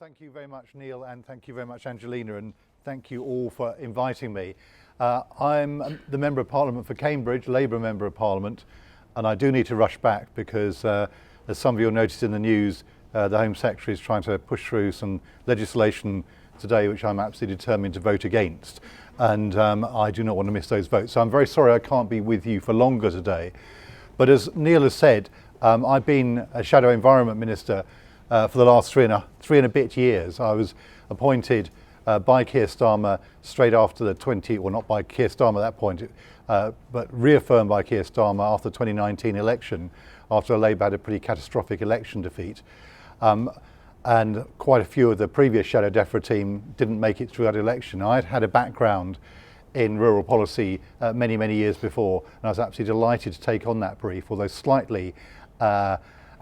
Thank you very much, Neil, and thank you very much, Angelina, and thank you all for inviting me. I'm the Member of Parliament for Cambridge, Labour Member of Parliament, and I do need to rush back because, as some of you will notice in the news, the Home Secretary is trying to push through some legislation today which I'm absolutely determined to vote against, and I do not want to miss those votes. So I'm very sorry I can't be with you for longer today. But as Neil has said, I've been a Shadow Environment Minister for the last three and a bit years. I was appointed by Keir Starmer straight after the not by Keir Starmer at that point, but reaffirmed by Keir Starmer after the 2019 election, after Labour had a pretty catastrophic election defeat. And quite a few of the previous Shadow DEFRA team didn't make it through that election. I'd had a background in rural policy many, many years before, and I was absolutely delighted to take on that brief, although slightly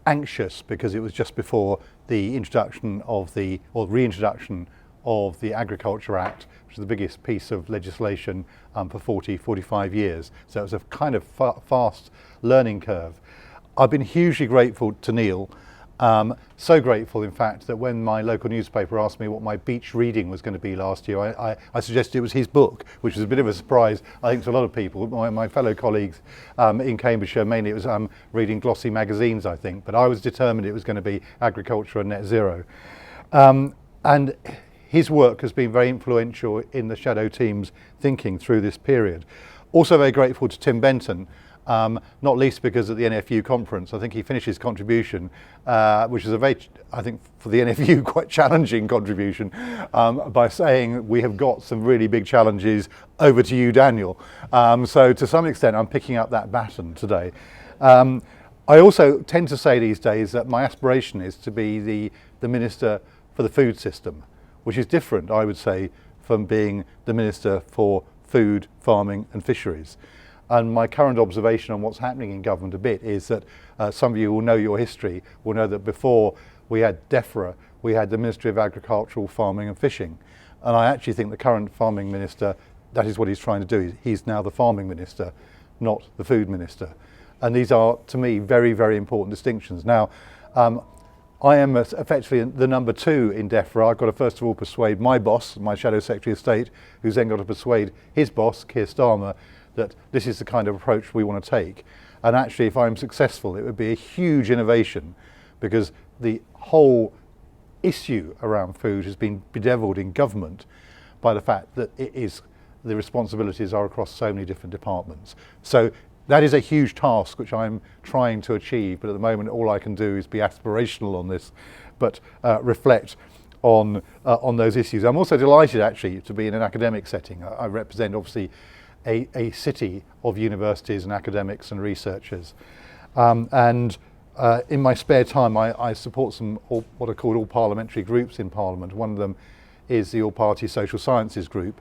anxious because it was just before the introduction of reintroduction of the Agriculture Act, which is the biggest piece of legislation for 45 years. So it was a kind of fast learning curve. I've been hugely grateful to Neil. So grateful, in fact, that when my local newspaper asked me what my beach reading was going to be last year, I suggested it was his book, which was a bit of a surprise, I think, to a lot of people. My fellow colleagues in Cambridgeshire, mainly it was reading glossy magazines, I think, but I was determined it was going to be agriculture and net zero. And his work has been very influential in the Shadow team's thinking through this period. Also very grateful to Tim Benton, not least because at the NFU conference, I think he finished his contribution, which is a very, I think for the NFU, quite challenging contribution, by saying we have got some really big challenges, over to you, Daniel. So to some extent, I'm picking up that baton today. I also tend to say these days that my aspiration is to be the Minister for the food system, which is different, I would say, from being the Minister for food, farming and fisheries. And my current observation on what's happening in government a bit is that some of you will know your history, will know that before we had DEFRA, we had the Ministry of Agricultural, Farming and Fishing. And I actually think the current farming minister, that is what he's trying to do. He's now the farming minister, not the food minister. And these are, to me, very, very important distinctions. Now, I am effectively the number 2 in DEFRA. I've got to first of all persuade my boss, my Shadow Secretary of State, who's then got to persuade his boss, Keir Starmer, that this is the kind of approach we want to take. And actually, if I'm successful, it would be a huge innovation because the whole issue around food has been bedeviled in government by the fact that the responsibilities are across so many different departments. So that is a huge task which I'm trying to achieve, but at the moment all I can do is be aspirational on this, but reflect on those issues. I'm also delighted actually to be in an academic setting. I represent obviously a city of universities and academics and researchers. In my spare time I support some what are called all parliamentary groups in Parliament. One of them is the All Party Social Sciences Group,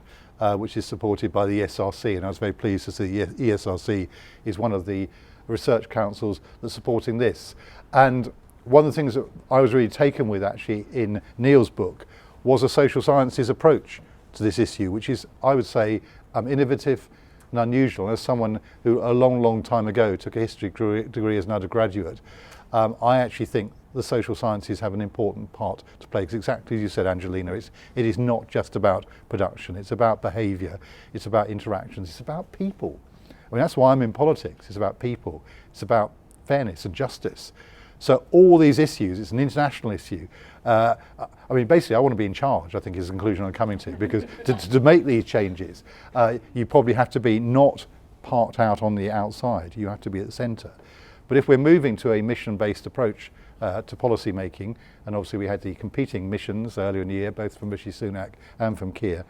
which is supported by the ESRC, and I was very pleased to see the ESRC is one of the research councils that's supporting this. And one of the things that I was really taken with actually in Neil's book was a social sciences approach to this issue, which is, I would say, innovative and unusual. As someone who a long, long time ago took a history degree as an undergraduate, I actually think the social sciences have an important part to play, because exactly as you said, Angelina, it is not just about production, it's about behaviour, it's about interactions, it's about people. I mean, that's why I'm in politics. It's about people, it's about fairness and justice. So all these issues, it's an international issue. I mean, basically, I want to be in charge, I think is the conclusion I'm coming to, because to make these changes, you probably have to be not parked out on the outside, you have to be at the centre. But if we're moving to a mission-based approach to policy making, and obviously we had the competing missions earlier in the year, both from Rishi Sunak and from Keir,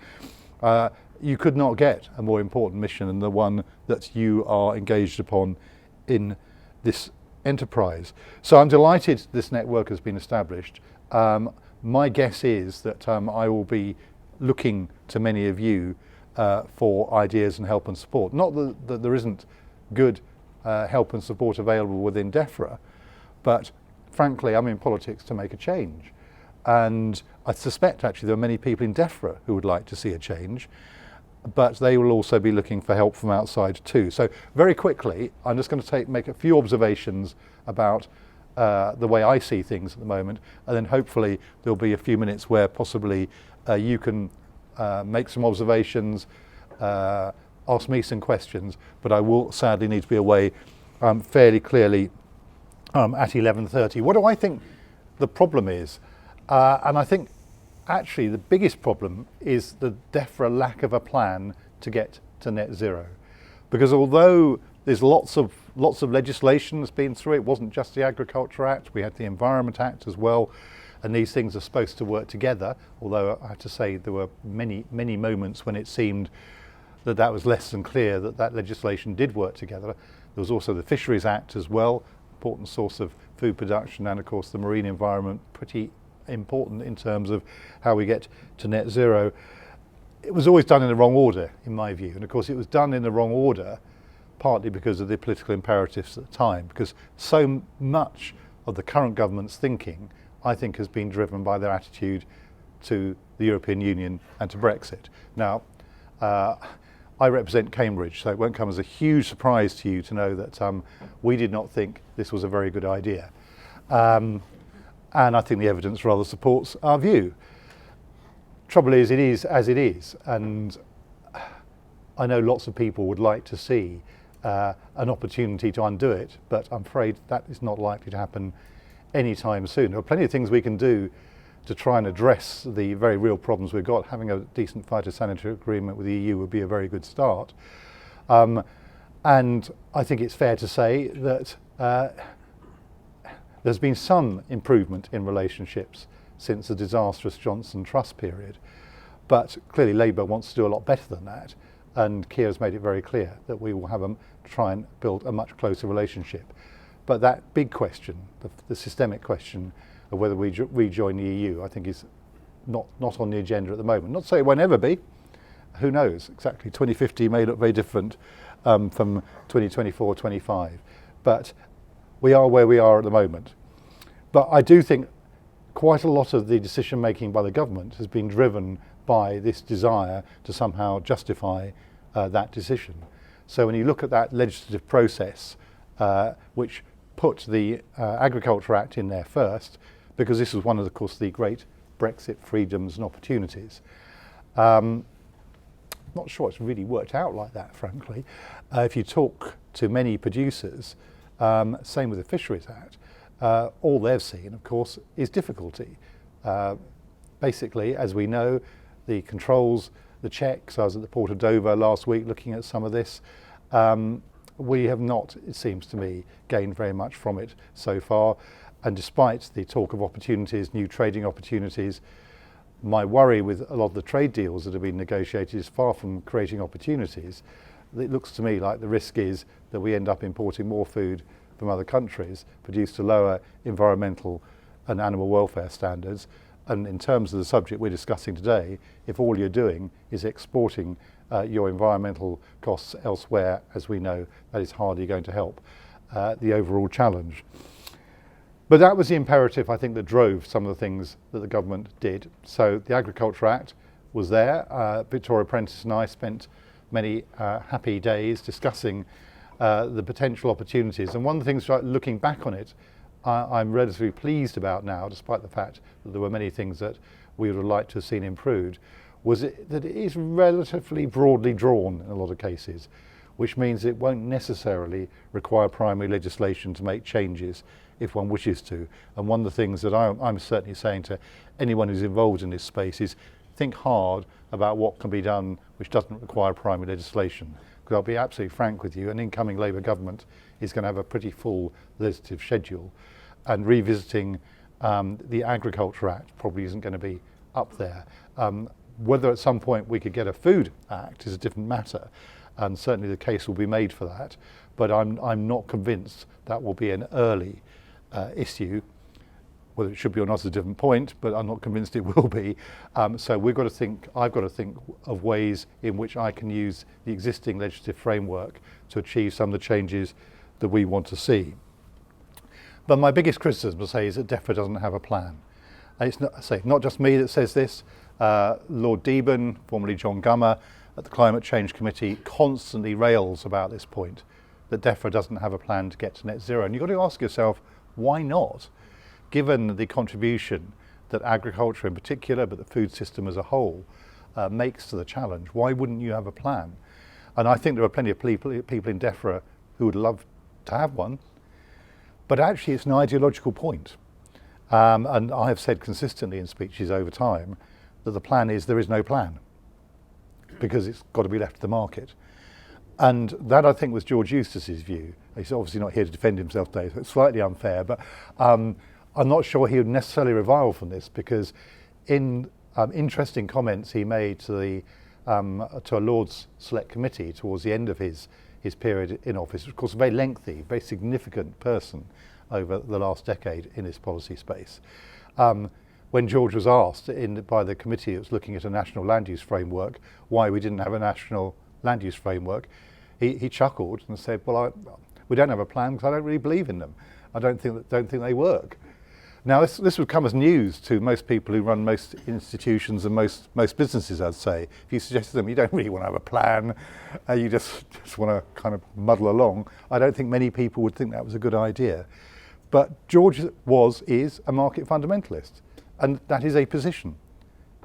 you could not get a more important mission than the one that you are engaged upon in this enterprise. So I'm delighted this network has been established. My guess is that I will be looking to many of you for ideas and help and support. Not that there isn't good help and support available within DEFRA, but frankly I'm in politics to make a change. And I suspect actually there are many people in DEFRA who would like to see a change, but they will also be looking for help from outside too. So very quickly, I'm just going to make a few observations about the way I see things at the moment, and then hopefully there'll be a few minutes where possibly you can make some observations, ask me some questions, but I will sadly need to be away fairly clearly at 11:30. What do I think the problem is? And I think actually the biggest problem is the DEFRA lack of a plan to get to net zero. Because although there's lots of legislation that's been through, it wasn't just the Agriculture Act, we had the Environment Act as well, and these things are supposed to work together, although I have to say there were many moments when it seemed that was less than clear that legislation did work together. There was also the Fisheries Act as well, important source of food production, and of course the marine environment, pretty important in terms of how we get to net zero. It was always done in the wrong order, in my view, and of course it was done in the wrong order partly because of the political imperatives at the time, because so much of the current government's thinking, I think, has been driven by their attitude to the European Union and to Brexit. Now, I represent Cambridge, so it won't come as a huge surprise to you to know that we did not think this was a very good idea. And I think the evidence rather supports our view. Trouble is, it is as it is, and I know lots of people would like to see an opportunity to undo it, but I'm afraid that is not likely to happen anytime soon. There are plenty of things we can do to try and address the very real problems we've got. Having a decent phytosanitary agreement with the EU would be a very good start. And I think it's fair to say that there's been some improvement in relationships since the disastrous Johnson Truss period. But clearly Labour wants to do a lot better than that. And Keir has made it very clear that we will have try and build a much closer relationship. But that big question, the systemic question of whether we rejoin the EU, I think is not on the agenda at the moment. Not to say it won't ever be. Who knows? Exactly. 2050 may look very different from 2024, 25. But we are where we are at the moment. But I do think quite a lot of the decision making by the government has been driven by this desire to somehow justify that decision. So when you look at that legislative process, which put the Agriculture Act in there first, because this was one of, course, the great Brexit freedoms and opportunities. Not sure it's really worked out like that, frankly. If you talk to many producers, same with the Fisheries Act, all they've seen, of course, is difficulty. Basically, as we know, the controls, the checks, I was at the Port of Dover last week looking at some of this, we have not, it seems to me, gained very much from it so far. And despite the talk of opportunities, new trading opportunities, my worry with a lot of the trade deals that have been negotiated is far from creating opportunities. It looks to me like the risk is that we end up importing more food from other countries, produced to lower environmental and animal welfare standards. And in terms of the subject we're discussing today, if all you're doing is exporting your environmental costs elsewhere, as we know, that is hardly going to help the overall challenge. But that was the imperative, I think, that drove some of the things that the government did. So the Agriculture Act was there. Victoria Prentice and I spent many happy days discussing the potential opportunities. And one of the things, looking back on it, I'm relatively pleased about now, despite the fact that there were many things that we would have liked to have seen improved, was that it is relatively broadly drawn in a lot of cases, which means it won't necessarily require primary legislation to make changes if one wishes to. And one of the things that I'm certainly saying to anyone who's involved in this space is think hard about what can be done which doesn't require primary legislation. Because I'll be absolutely frank with you, an incoming Labour government is going to have a pretty full legislative schedule, and revisiting the Agriculture Act probably isn't going to be up there. Whether at some point we could get a Food Act is a different matter, and certainly the case will be made for that, but I'm not convinced that will be an early issue. Whether it should be or not is a different point, but I'm not convinced it will be. So I've got to think of ways in which I can use the existing legislative framework to achieve some of the changes that we want to see. But my biggest criticism, I say, is that DEFRA doesn't have a plan. And it's not just me that says this. Lord Deben, formerly John Gummer, at the Climate Change Committee, constantly rails about this point, that DEFRA doesn't have a plan to get to net zero. And you've got to ask yourself, Why not? Given the contribution that agriculture in particular, but the food system as a whole, makes to the challenge, why wouldn't you have a plan? And I think there are plenty of people in DEFRA who would love to have one, but actually it's an ideological point. And I have said consistently in speeches over time that the plan is there is no plan, because it's got to be left to the market. And that, I think, was George Eustace's view. He's obviously not here to defend himself today, so it's slightly unfair, but I'm not sure he would necessarily revile from this, because in interesting comments he made to a Lord's Select Committee towards the end of his period in office, of course a very lengthy, very significant person over the last decade in this policy space. When George was asked by the committee that was looking at a national land use framework why we didn't have a national land use framework, he chuckled and said, well, we don't have a plan because I don't really believe in them. I don't think they work. Now this would come as news to most people who run most institutions and most businesses, I'd say. If you suggest to them you don't really want to have a plan, you just want to kind of muddle along, I don't think many people would think that was a good idea. But George is a market fundamentalist, and that is a position,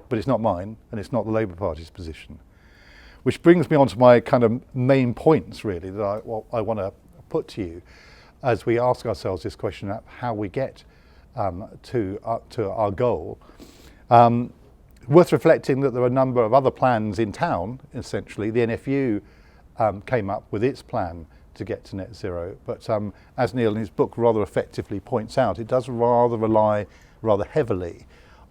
but it's not mine, and it's not the Labour Party's position. Which brings me on to my kind of main points, really, that I want to put to you as we ask ourselves this question of how we get to our goal. Worth reflecting that there are a number of other plans in town, essentially. The NFU came up with its plan to get to net zero, but as Neil in his book rather effectively points out, it does rely rather heavily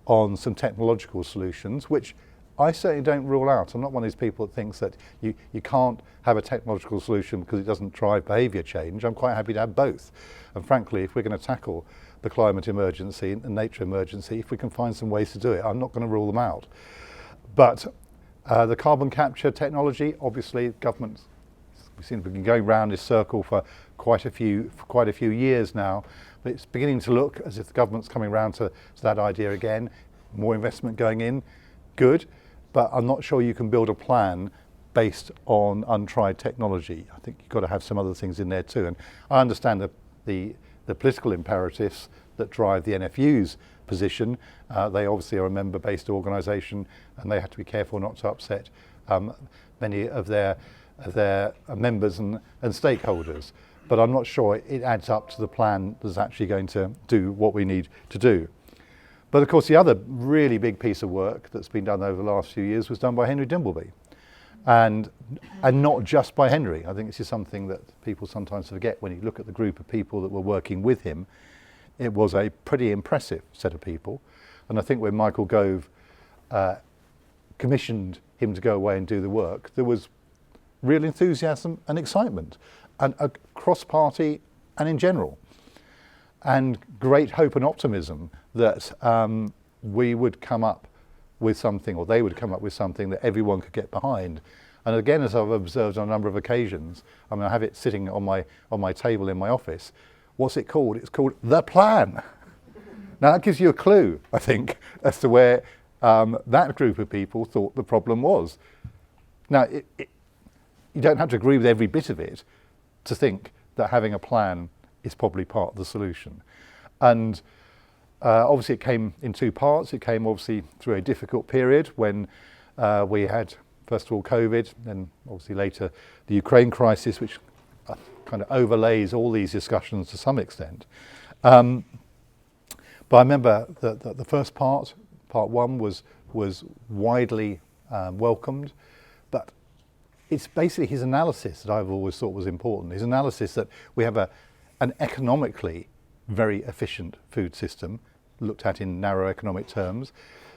on some technological solutions, which I certainly don't rule out. I'm not one of these people that thinks that you can't have a technological solution because it doesn't drive behaviour change. I'm quite happy to have both. And frankly, if we're going to tackle the climate emergency and nature emergency, if we can find some ways to do it, I'm not going to rule them out. But the carbon capture technology, obviously governments, we've seen been going round this circle for quite a few years now, but it's beginning to look as if the government's coming round to that idea again. More investment going in, good, but I'm not sure you can build a plan based on untried technology. I think you've got to have some other things in there too. And I understand the political imperatives that drive the NFU's position. They obviously are a member-based organisation, and they have to be careful not to upset many of their members and stakeholders. But I'm not sure it adds up to the plan that's actually going to do what we need to do. But of course the other really big piece of work that's been done over the last few years was done by Henry Dimbleby. And not just by Henry. I think this is something that people sometimes forget when you look at the group of people that were working with him. It was a pretty impressive set of people. And I think when Michael Gove commissioned him to go away and do the work, there was real enthusiasm and excitement, and across party and in general. And great hope and optimism that we would come up with something, or they would come up with something that everyone could get behind. And again, as I've observed on a number of occasions, I mean, I have it sitting on my table in my office. What's it called? It's called The Plan. Now that gives you a clue, I think, as to where that group of people thought the problem was. Now, you don't have to agree with every bit of it to think that having a plan is probably part of the solution. And obviously it came in two parts. It came obviously through a difficult period when we had, first of all, COVID, then obviously later the Ukraine crisis, which kind of overlays all these discussions to some extent. But I remember that the first part one, was widely welcomed, but it's basically his analysis that I've always thought was important. His analysis that we have an economically very efficient food system, looked at in narrow economic terms.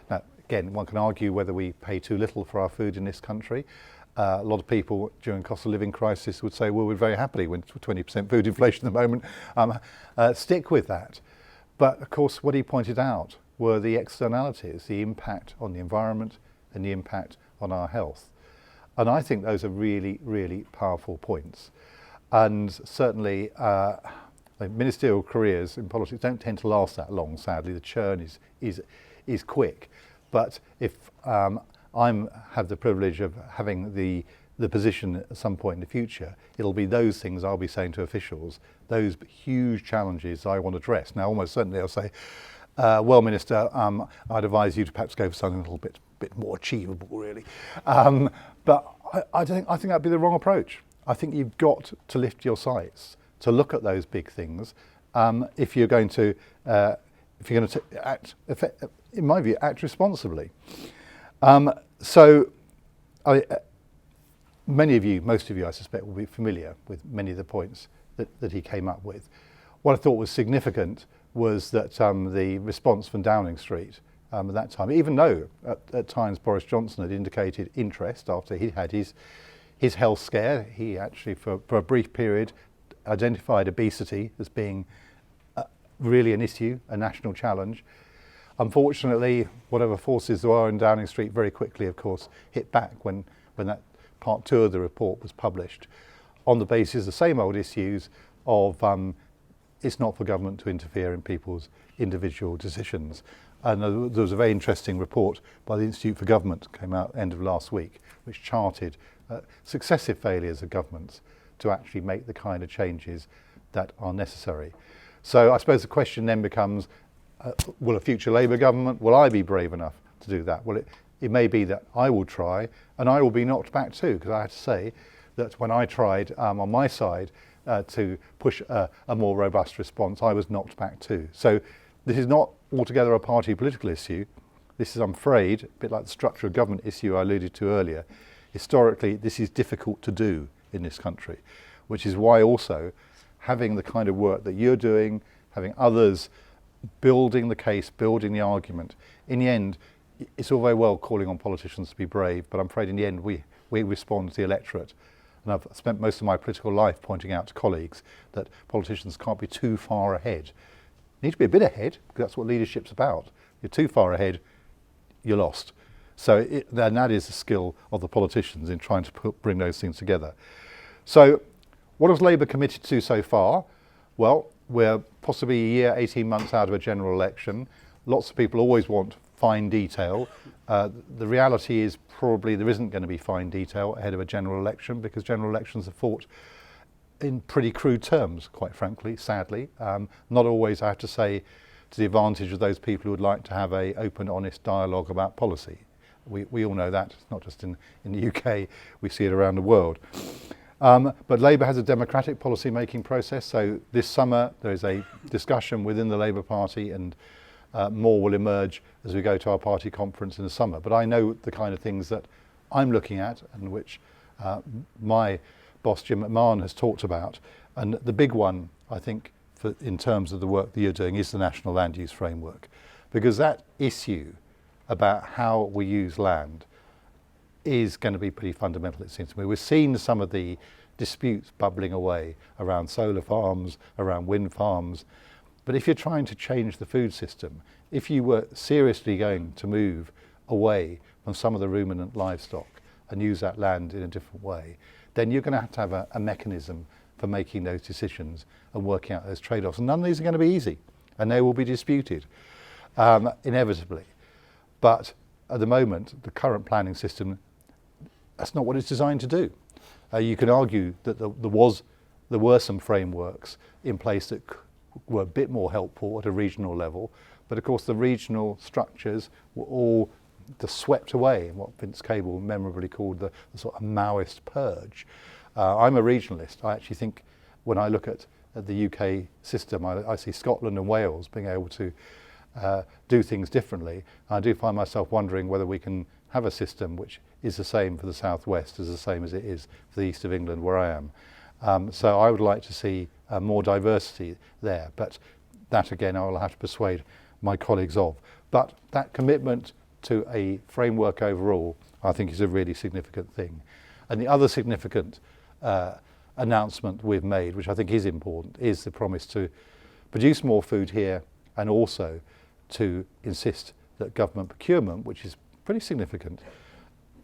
Now, again, one can argue whether we pay too little for our food in this country. A lot of people during cost of living crisis would say, well, we're very happy with 20% food inflation at the moment. Stick with that. But of course, what he pointed out were the externalities, the impact on the environment and the impact on our health. And I think those are really, really powerful points. And certainly, ministerial careers in politics don't tend to last that long, sadly. The churn is quick. But if I have the privilege of having the the position at some point in the future, it'll be those things I'll be saying to officials, those huge challenges I want to address. Now, almost certainly I'll say, well, Minister, I'd advise you to perhaps go for something a little bit more achievable, really. But I think that'd be the wrong approach. I think you've got to lift your sights to look at those big things if you're going to act, in my view, act responsibly. Many of you, most of you, I suspect, will be familiar with many of the points that he came up with. What I thought was significant was that the response from Downing Street at that time, even though at times Boris Johnson had indicated interest after he had his health scare, he actually, for a brief period, identified obesity as being really an issue, a national challenge. Unfortunately, whatever forces there are in Downing Street very quickly, of course, hit back when that part 2 of the report was published on the basis of the same old issues of it's not for government to interfere in people's individual decisions. And there was a very interesting report by the Institute for Government, came out end of last week, which charted successive failures of governments to actually make the kind of changes that are necessary. So I suppose the question then becomes, will a future Labour government, will I be brave enough to do that? Well, it may be that I will try, and I will be knocked back too, because I have to say that when I tried on my side to push a more robust response, I was knocked back too. So this is not altogether a party political issue. This is, I'm afraid, a bit like the structure of government issue I alluded to earlier. Historically, this is difficult to do in this country, which is why also having the kind of work that you're doing, having others building the case, building the argument, in the end, it's all very well calling on politicians to be brave, but I'm afraid in the end we respond to the electorate. And I've spent most of my political life pointing out to colleagues that politicians can't be too far ahead. You need to be a bit ahead, because that's what leadership's about. You're too far ahead, you're lost. So and that is the skill of the politicians in trying to bring those things together. So what has Labour committed to so far? Well, we're possibly a year, 18 months out of a general election. Lots of people always want fine detail. The reality is probably there isn't going to be fine detail ahead of a general election, because general elections are fought in pretty crude terms, quite frankly, sadly. Not always, I have to say, to the advantage of those people who would like to have an open, honest dialogue about policy. We all know that, it's not just in the UK, we see it around the world. But Labour has a democratic policy making process, so this summer there is a discussion within the Labour Party, and more will emerge as we go to our party conference in the summer. But I know the kind of things that I'm looking at, and which my boss Jim McMahon has talked about. And the big one, I think, in terms of the work that you're doing, is the National Land Use Framework. Because that issue about how we use land is going to be pretty fundamental, it seems to me. We've seen some of the disputes bubbling away around solar farms, around wind farms. But if you're trying to change the food system, if you were seriously going to move away from some of the ruminant livestock and use that land in a different way, then you're going to have a mechanism for making those decisions and working out those trade-offs. And none of these are going to be easy, and they will be disputed, inevitably. But at the moment, the current planning system, that's not what it's designed to do. You can argue that there were some frameworks in place that were a bit more helpful at a regional level, but of course the regional structures were all swept away in what Vince Cable memorably called the sort of Maoist purge. I'm a regionalist. I actually think when I look at the UK system, I see Scotland and Wales being able to do things differently. I do find myself wondering whether we can have a system which is the same for the southwest as the same as it is for the east of England where I am. So I would like to see more diversity there, but that again I will have to persuade my colleagues of. But that commitment to a framework overall I think is a really significant thing. And the other significant announcement we've made, which I think is important, is the promise to produce more food here, and also to insist that government procurement, which is pretty significant,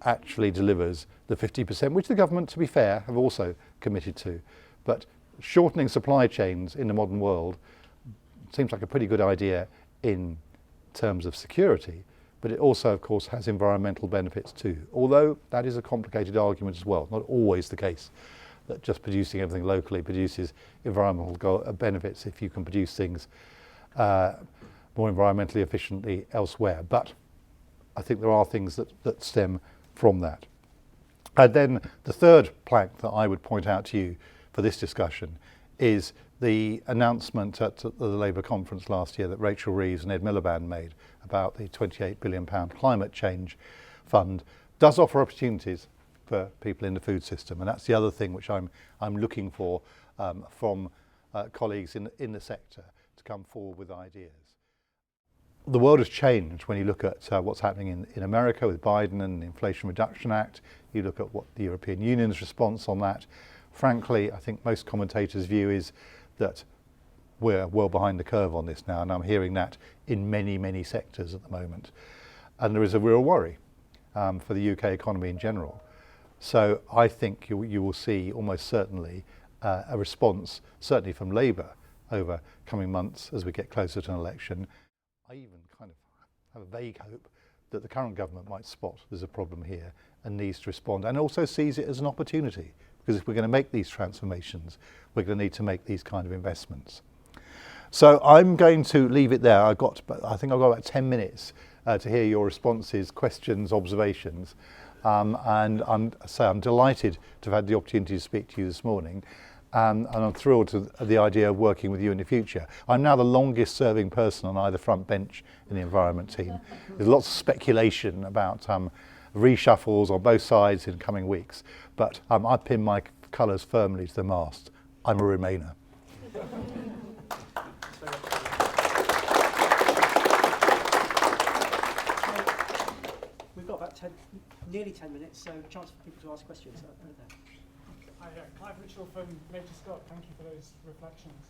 actually delivers the 50%, which the government, to be fair, have also committed to. But shortening supply chains in the modern world seems like a pretty good idea in terms of security, but it also, of course, has environmental benefits too. Although that is a complicated argument as well. Not always the case that just producing everything locally produces environmental benefits if you can produce things more environmentally efficiently elsewhere. But I think there are things that stem from that. And then the third plank that I would point out to you for this discussion is the announcement at the Labour conference last year that Rachel Reeves and Ed Miliband made about the £28 billion climate change fund does offer opportunities for people in the food system, and that's the other thing which I'm looking for from colleagues in the sector to come forward with ideas. The world has changed when you look at what's happening in America with Biden and the Inflation Reduction Act. You look at what the European Union's response on that. Frankly, I think most commentators' view is that we're well behind the curve on this now, and I'm hearing that in many, many sectors at the moment. And there is a real worry for the UK economy in general. So I think you will see almost certainly a response, certainly from Labour, over coming months as we get closer to an election. I even kind of have a vague hope that the current government might spot there's a problem here and needs to respond, and also sees it as an opportunity, because if we're going to make these transformations, we're going to need to make these kind of investments. So I'm going to leave it there. I think I've got about 10 minutes to hear your responses, questions, observations. And I'm delighted to have had the opportunity to speak to you this morning. And I'm thrilled to the idea of working with you in the future. I'm now the longest serving person on either front bench in the environment team. There's lots of speculation about reshuffles on both sides in coming weeks, but I pin my colours firmly to the mast. I'm a Remainer. We've got about nearly 10 minutes, so chance for people to ask questions. Hi, Clive Mitchell from Major Scott. Thank you for those reflections.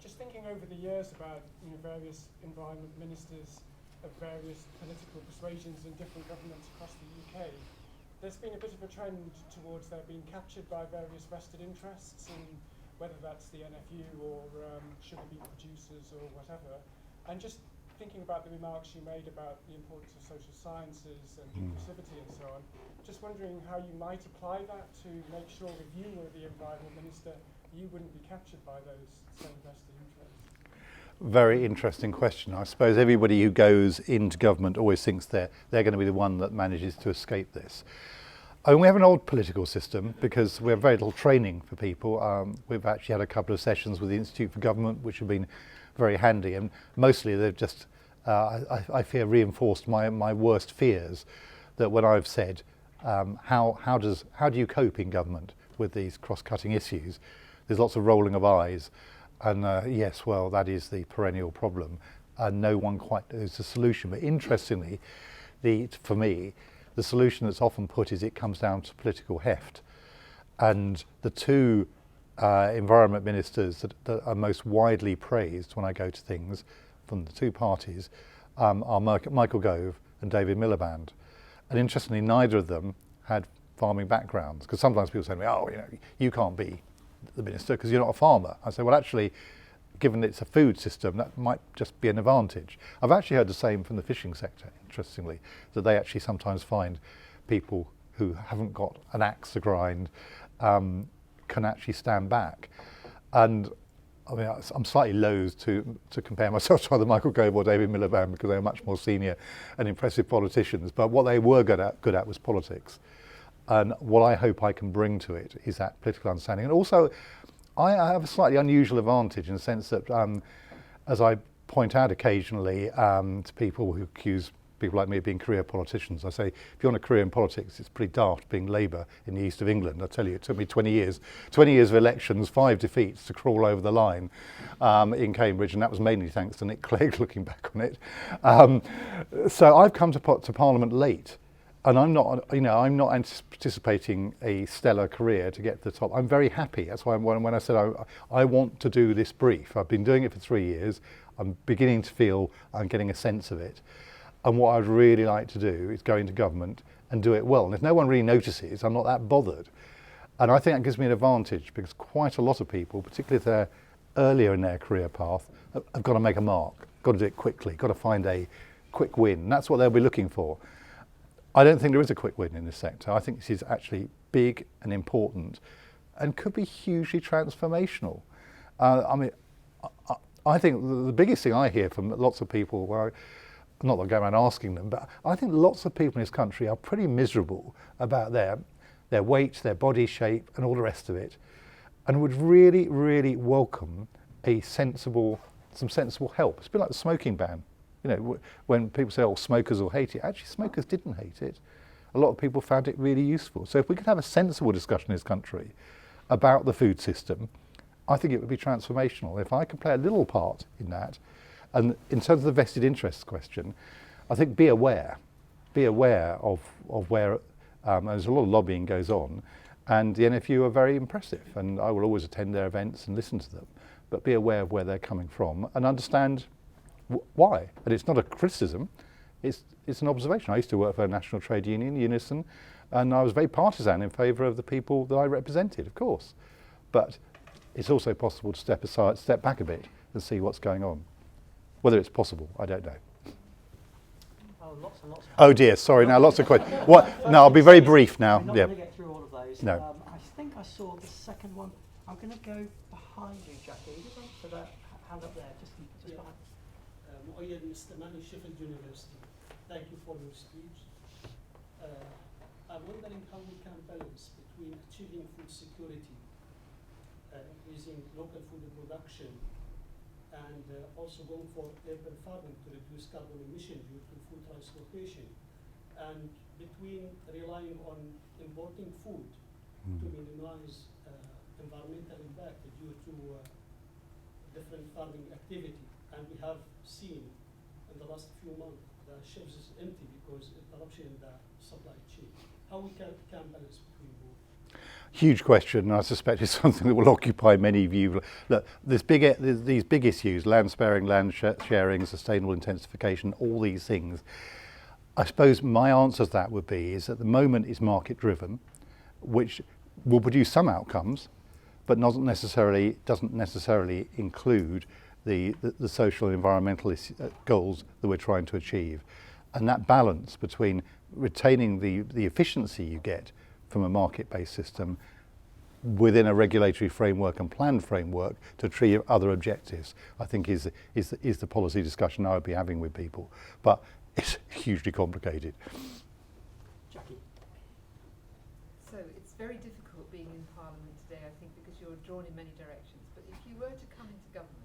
Just thinking over the years about various environment ministers of various political persuasions in different governments across the UK, there's been a bit of a trend towards their being captured by various vested interests, and whether that's the NFU or sugar beet producers or whatever. And just thinking about the remarks you made about the importance of social sciences and inclusivity and so on, just wondering how you might apply that to make sure that if you were the environment minister, you wouldn't be captured by those same vested interests. Very interesting question. I suppose everybody who goes into government always thinks they're going to be the one that manages to escape this. I mean, we have an old political system because we have very little training for people. We've actually had a couple of sessions with the Institute for Government which have been very handy, and mostly they've just, I fear, reinforced my worst fears, that when I've said, how do you cope in government with these cross-cutting issues, there's lots of rolling of eyes, and yes, well, that is the perennial problem, and no one quite knows the solution. But interestingly, for me, the solution that's often put is it comes down to political heft, and the two environment ministers that are most widely praised when I go to things from the two parties are Michael Gove and David Miliband. And interestingly, neither of them had farming backgrounds, because sometimes people say to me, oh, you can't be the minister because you're not a farmer. I say, well, actually, given it's a food system, that might just be an advantage. I've actually heard the same from the fishing sector, interestingly, that they actually sometimes find people who haven't got an axe to grind can actually stand back. And I mean, I'm slightly loath to compare myself to either Michael Gove or David Miliband because they are much more senior and impressive politicians. But what they were good at was politics. And what I hope I can bring to it is that political understanding. And also, I have a slightly unusual advantage in the sense that, as I point out occasionally to people who accuse people like me of being career politicians, I say, if you want a career in politics, it's pretty daft being Labour in the east of England. I tell you, it took me 20 years of elections, 5 defeats to crawl over the line in Cambridge, and that was mainly thanks to Nick Clegg, looking back on it. So I've come to Parliament late, and I'm not anticipating a stellar career to get to the top. I'm very happy. That's why when I said I want to do this brief, I've been doing it for 3 years. I'm beginning to feel I'm getting a sense of it. And what I'd really like to do is go into government and do it well. And if no one really notices, I'm not that bothered. And I think that gives me an advantage because quite a lot of people, particularly if they're earlier in their career path, have got to make a mark, got to do it quickly, got to find a quick win. That's what they'll be looking for. I don't think there is a quick win in this sector. I think this is actually big and important and could be hugely transformational. I think the biggest thing I hear from lots of people, not that I go around asking them, but I think lots of people in this country are pretty miserable about their weight, their body shape and all the rest of it, and would really, really welcome some sensible help. It's a bit like the smoking ban. You know, when people say, oh, smokers will hate it, actually smokers didn't hate it. A lot of people found it really useful. So if we could have a sensible discussion in this country about the food system, I think it would be transformational. If I could play a little part in that, and in terms of the vested interests question, I think be aware of where there's a lot of lobbying goes on, and the NFU are very impressive, and I will always attend their events and listen to them, but be aware of where they're coming from and understand why. And it's not a criticism, it's an observation. I used to work for a national trade union, Unison, and I was very partisan in favour of the people that I represented, of course. But it's also possible to step back a bit and see what's going on. Whether it's possible, I don't know. Oh, lots and lots. Oh dear, sorry, now lots of questions. What? No, I'll be very brief now. We're not Yeah. going to get through all of those. No. I think I saw the second one. I'm going to go behind you, Jackie. For that hand up there, just behind. Mu'ayyad Mr. Mani, Sheffield University. Thank you for your speech. I'm wondering how we can balance between achieving food security, increasing local food production, and also going for urban farming to reduce carbon emission due to food transportation, and between relying on importing food to minimize environmental impact due to different farming activity. And we have seen in the last few months the shelves is empty because interruption in the supply chain. How we can balance between both? Huge question, and I suspect it's something that will occupy many of you. Look, these big issues, land sparing, land sharing, sustainable intensification, all these things. I suppose my answer to that would be is at the moment it's market driven, which will produce some outcomes, but doesn't necessarily include the social and environmental goals that we're trying to achieve. And that balance between retaining the efficiency you get from a market-based system within a regulatory framework and planned framework to achieve other objectives, I think is the policy discussion I would be having with people. But it's hugely complicated. Jackie. So it's very difficult being in Parliament today, I think, because you're drawn in many directions. But if you were to come into government,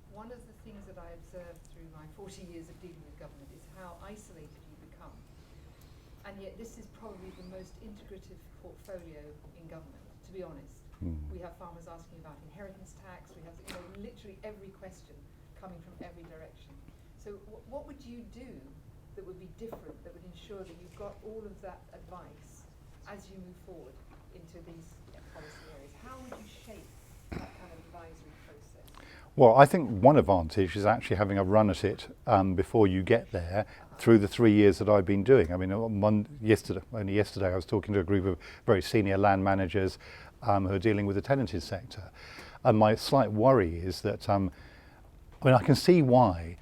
one of the things that I observed through my 40 years of dealing with government is how isolated you become. And yet this is probably the most integrative portfolio in government, to be honest. We have farmers asking about inheritance tax, we have literally every question coming from every direction. So what would you do that would be different, that would ensure that you've got all of that advice as you move forward into these policy areas? How would you shape that kind of advisory process? Well, I think one advantage is actually having a run at it before you get there through the 3 years that I've been doing. I mean, only yesterday I was talking to a group of very senior land managers who are dealing with the tenanted sector. And my slight worry is that, I can see why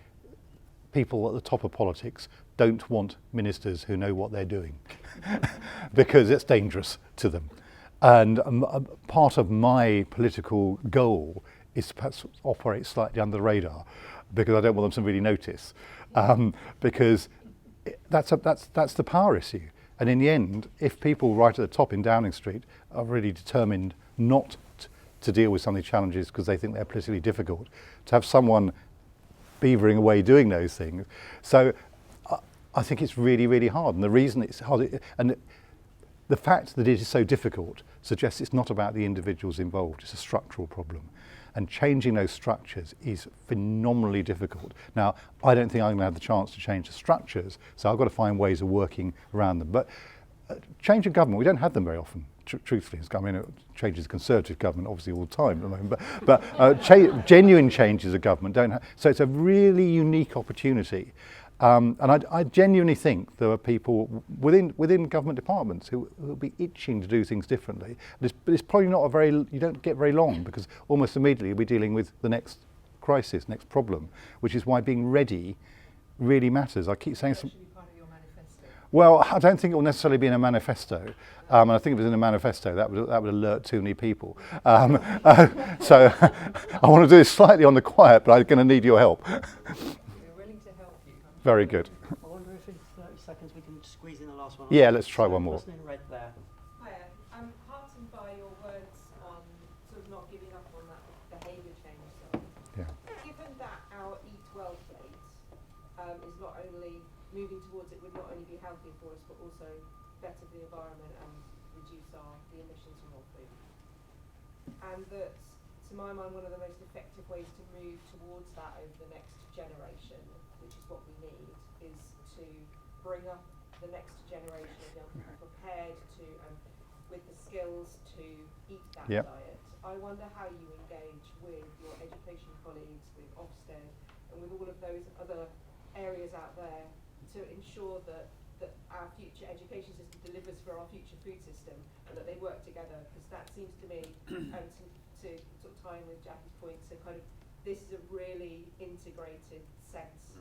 people at the top of politics don't want ministers who know what they're doing because it's dangerous to them. And part of my political goal is to perhaps operate slightly under the radar because I don't want them to really notice, because that's the power issue. And in the end, if people right at the top in Downing Street are really determined not to deal with some of these challenges because they think they're politically difficult, to have someone beavering away doing those things. So I think it's really, really hard. And the reason it's hard, and the fact that it is so difficult suggests it's not about the individuals involved, it's a structural problem. And changing those structures is phenomenally difficult. Now, I don't think I'm going to have the chance to change the structures, so I've got to find ways of working around them. But change of government, we don't have them very often, truthfully. I mean, it changes Conservative government, obviously, all the time at the moment. But genuine changes of government don't have. So it's a really unique opportunity. And I genuinely think there are people within government departments who will be itching to do things differently. But it's probably not you don't get very long because almost immediately you'll be dealing with the next crisis, next problem, which is why being ready really matters. I keep saying That some. should be part of your manifesto. Well, I don't think it will necessarily be in a manifesto. And I think if it was in a manifesto, that would alert too many people. So I want to do this slightly on the quiet, but I'm going to need your help. We're willing to help you. Very good. I wonder if in 30 seconds we can squeeze in the last one. Yeah, let's try one more. Person in red there. Hiya. I'm heartened by your words on sort of not giving up on that behaviour change side. Yeah. Given that our Eat Well plate is not only moving towards it would not only be healthier for us, but also better for the environment and reduce the emissions from our food. And that, to my mind, one of the most effective ways to move towards that over the next generation, which is what we need, is to bring up the next generation of young people prepared to, with the skills to eat that Yep. diet. I wonder how you engage with your education colleagues, with Ofsted, and with all of those other areas out there to ensure that our future education system delivers for our future food system and that they work together, because that seems to me, and to sort of tie in with Jackie's point, so kind of this is a really integrated sense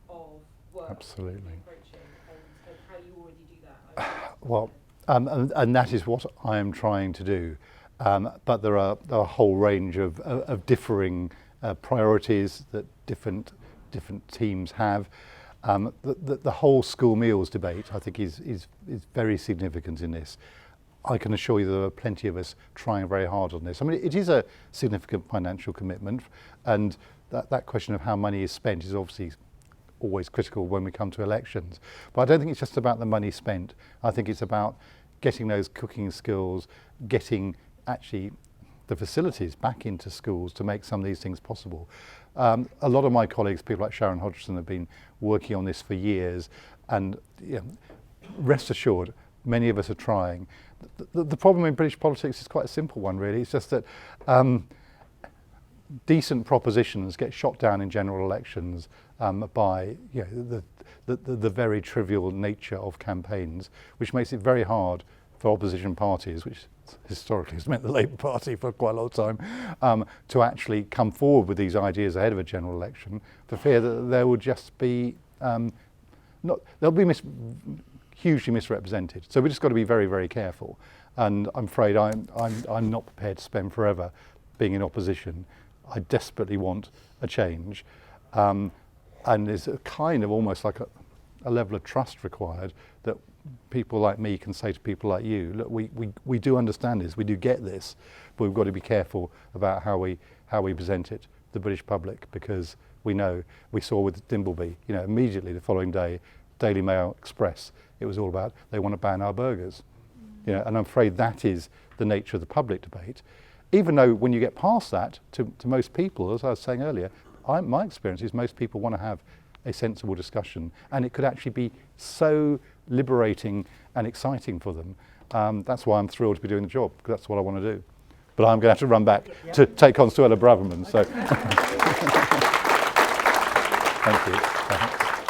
of work Absolutely. approaching and how you already do that. Well, and that is what I am trying to do. But there are a whole range of differing priorities that different teams have. The whole school meals debate, I think, is very significant in this. I can assure you there are plenty of us trying very hard on this. I mean, it is a significant financial commitment, and that question of how money is spent is obviously always critical when we come to elections. But I don't think it's just about the money spent. I think it's about getting those cooking skills, getting actually the facilities back into schools to make some of these things possible. A lot of my colleagues, people like Sharon Hodgson, have been working on this for years, and rest assured, many of us are trying. The problem in British politics is quite a simple one, really. It's just that decent propositions get shot down in general elections by the very trivial nature of campaigns, which makes it very hard for opposition parties, which historically has meant the Labour Party for quite a long time, to actually come forward with these ideas ahead of a general election, for fear that there would just be they'll be hugely misrepresented. So we just got to be very, very careful. And I'm afraid I'm not prepared to spend forever being in opposition. I desperately want a change, and there's a kind of almost like a level of trust required that people like me can say to people like you, look, we do understand this, we do get this, but we've got to be careful about how we present it to the British public, because we saw with Dimbleby, immediately the following day, Daily Mail Express, it was all about they want to ban our burgers. And I'm afraid that is the nature of the public debate. Even though when you get past that, to most people, as I was saying earlier, my experience is most people want to have a sensible discussion, and it could actually be so liberating and exciting for them. That's why I'm thrilled to be doing the job, because that's what I want to do. But I'm going to have to run back to take on Suella Braverman. So, thank you.